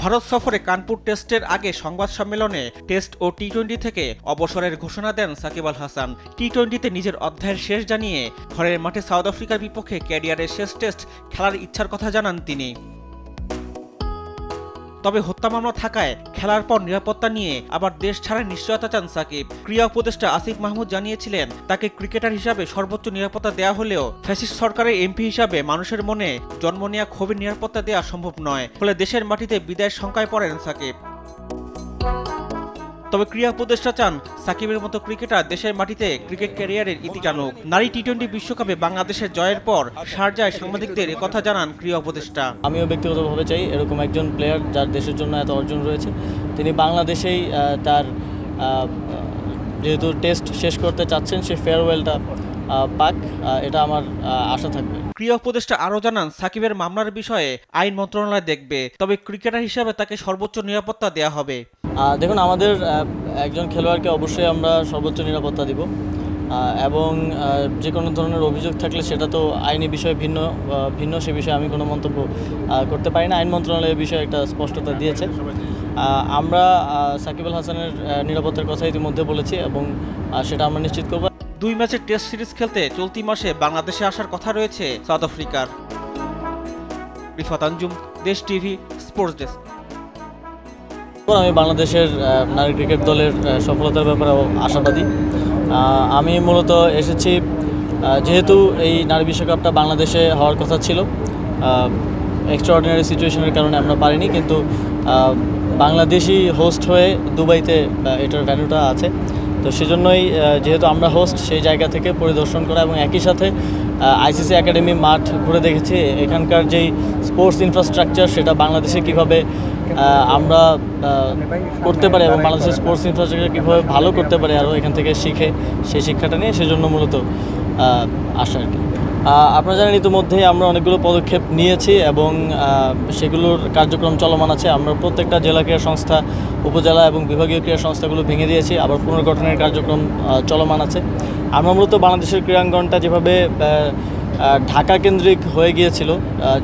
ভারত সফরে কানপুর টেস্টের আগে সংবাদ সম্মেলনে টেস্ট ও টি-20 থেকে অবসরের ঘোষণা দেন সাকিব আল হাসান। টি-20তে নিজের অধ্যায়ের শেষ জানিয়ে ঘরের মাঠে সাউথ আফ্রিকার বিপক্ষে ক্যারিয়ারের শেষ টেস্ট খেলার ইচ্ছার কথা জানান তিনি। তবে হত্যা মামলা থাকায় খেলার পর নিরাপত্তা নিয়ে আবার দেশ ছাড়ার নিশ্চয়তা চান সাকিব। ক্রীড়া উপদেষ্টা আসিফ মাহমুদ জানিয়েছিলেন, তাকে ক্রিকেটার হিসাবে সর্বোচ্চ নিরাপত্তা দেওয়া হলেও ফ্যাসিস্ট সরকারের এমপি হিসাবে মানুষের মনে জন্ম নেওয়া ক্ষোভের নিরাপত্তা দেওয়া সম্ভব নয়। ফলে দেশের মাটিতে বিদায়ের শঙ্কায় পড়েন সাকিব। তবে ক্রীড়া উপদেষ্টা চান সাকিবের মতো ক্রিকেটার দেশের মাটিতে ক্রিকেট ক্যারিয়ারের ইতি টানুক। নারী টি-20 বিশ্বকাপে বাংলাদেশের জয়ের পর শারজায় সাংবাদিকদের একথা জানান ক্রীড়া উপদেষ্টা। আমিও ব্যক্তিগতভাবে চাই এরকম একজন প্লেয়ার যার দেশের জন্য এত অর্জন রয়েছে, তিনি বাংলাদেশেই তার যেহেতু টেস্ট শেষ করতে চাচ্ছেন, সে ফেয়ারওয়েলটা পাক, এটা আমার আশা থাকবে। ক্রীড়া উপদেষ্টা আরও জানান, সাকিবের মামলার বিষয়ে আইন মন্ত্রণালয় দেখবে, তবে ক্রিকেটার হিসাবে তাকে সর্বোচ্চ নিরাপত্তা দেওয়া হবে। দেখুন, আমাদের একজন খেলোয়াড়কে অবশ্যই আমরা সর্বোচ্চ নিরাপত্তা দিব এবং যে কোনো ধরনের অভিযোগ থাকলে সেটা তো আইনি বিষয়ে ভিন্ন সে বিষয়ে আমি কোনো মন্তব্য করতে পারি না। আইন মন্ত্রণালয় বিষয়ে একটা স্পষ্টতা দিয়েছে। আমরা সাকিব আল হাসানের নিরাপত্তার কথা ইতিমধ্যে বলেছি এবং সেটা আমরা নিশ্চিত করব। 2 ম্যাচের টেস্ট সিরিজ খেলতে চলতি মাসে বাংলাদেশে আসার কথা রয়েছে সাউথ আফ্রিকার। রিফাত আঞ্জুম, দেশ টিভি, স্পোর্টস ডেস্ক। আমি বাংলাদেশের নারী ক্রিকেট দলের সফলতার ব্যাপারে আশাবাদী। আমি মূলত এসেছি যেহেতু এই নারী বিশ্বকাপটা বাংলাদেশে হওয়ার কথা ছিল, এক্সট্রাঅর্ডিনারি সিচুয়েশনের কারণে আমরা পারিনি, কিন্তু বাংলাদেশি হোস্ট হয়ে দুবাইতে এটার ভ্যান্যুটা আছে, তো সেজন্যই যেহেতু আমরা হোস্ট, সেই জায়গা থেকে পরিদর্শন করা এবং একই সাথে আইসিসি একাডেমি মাঠ ঘুরে দেখেছি। এখানকার যেই স্পোর্টস ইনফ্রাস্ট্রাকচার সেটা বাংলাদেশে কীভাবে আমরা করতে পারি এবং বাংলাদেশের স্পোর্টস ইনফ্রাস্ট্রাকচার কীভাবে ভালো করতে পারি আরও এখান থেকে শিখে, সেই শিক্ষাটা নিয়ে সেজন্য মূলত আসা আর কি। আপনারা জানেন ইতিমধ্যেই আমরা অনেকগুলো পদক্ষেপ নিয়েছি এবং সেগুলোর কার্যক্রম চলমান আছে। আমরা প্রত্যেকটা জেলা ক্রীড়া সংস্থা, উপজেলা এবং বিভাগীয় ক্রীড়া সংস্থাগুলো ভেঙে দিয়েছি, আবার পুনর্গঠনের কার্যক্রম চলমান আছে। আমরা মূলত বাংলাদেশের ক্রীড়াঙ্গনটা যেভাবে ঢাকা কেন্দ্রিক হয়ে গিয়েছিল,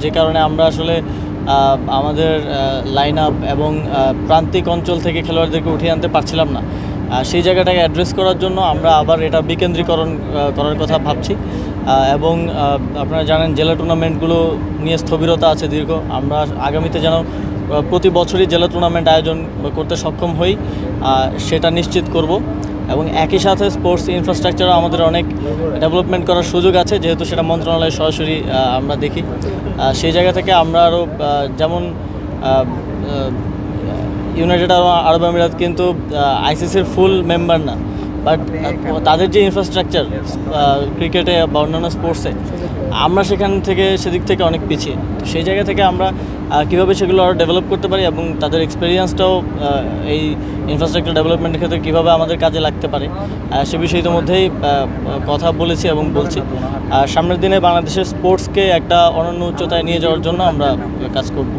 যে কারণে আমরা আসলে আমাদের লাইন আপ এবং প্রান্তিক অঞ্চল থেকে খেলোয়াড়দেরকে উঠিয়ে আনতে পারছিলাম না, সেই জায়গাটাকে অ্যাড্রেস করার জন্য আমরা আবার এটা বিকেন্দ্রীকরণ করার কথা ভাবছি এবং আপনারা জানেন জেলা টুর্নামেন্টগুলো নিয়ে স্থবিরতা আছে দীর্ঘ। আমরা আগামীতে যেন প্রতি বছরই জেলা টুর্নামেন্ট আয়োজন করতে সক্ষম হই, সেটা নিশ্চিত করব এবং একই সাথে স্পোর্টস ইনফ্রাস্ট্রাকচারও আমাদের অনেক ডেভেলপমেন্ট করার সুযোগ আছে, যেহেতু সেটা মন্ত্রণালয়ে সরাসরি আমরা দেখি। সেই জায়গা থেকে আমরা আরও যেমন ইউনাইটেড আরব আমিরাত কিন্তু আইসিসির ফুল মেম্বার না, বাট তাদের যে ইনফ্রাস্ট্রাকচার ক্রিকেটে বা অন্যান্য স্পোর্টসে, আমরা সেদিক থেকে অনেক পিছিয়ে। সেই জায়গা থেকে আমরা কীভাবে সেগুলো আরও ডেভেলপ করতে পারি এবং তাদের এক্সপিরিয়েন্সটাও এই ইনফ্রাস্ট্রাকচার ডেভেলপমেন্টের ক্ষেত্রে কীভাবে আমাদের কাজে লাগতে পারে, সে বিষয়ে ইতিমধ্যেই কথা বলেছি এবং বলছি। সামনের দিনে বাংলাদেশের স্পোর্টসকে একটা অনন্য উচ্চতায় নিয়ে যাওয়ার জন্য আমরা কাজ করব।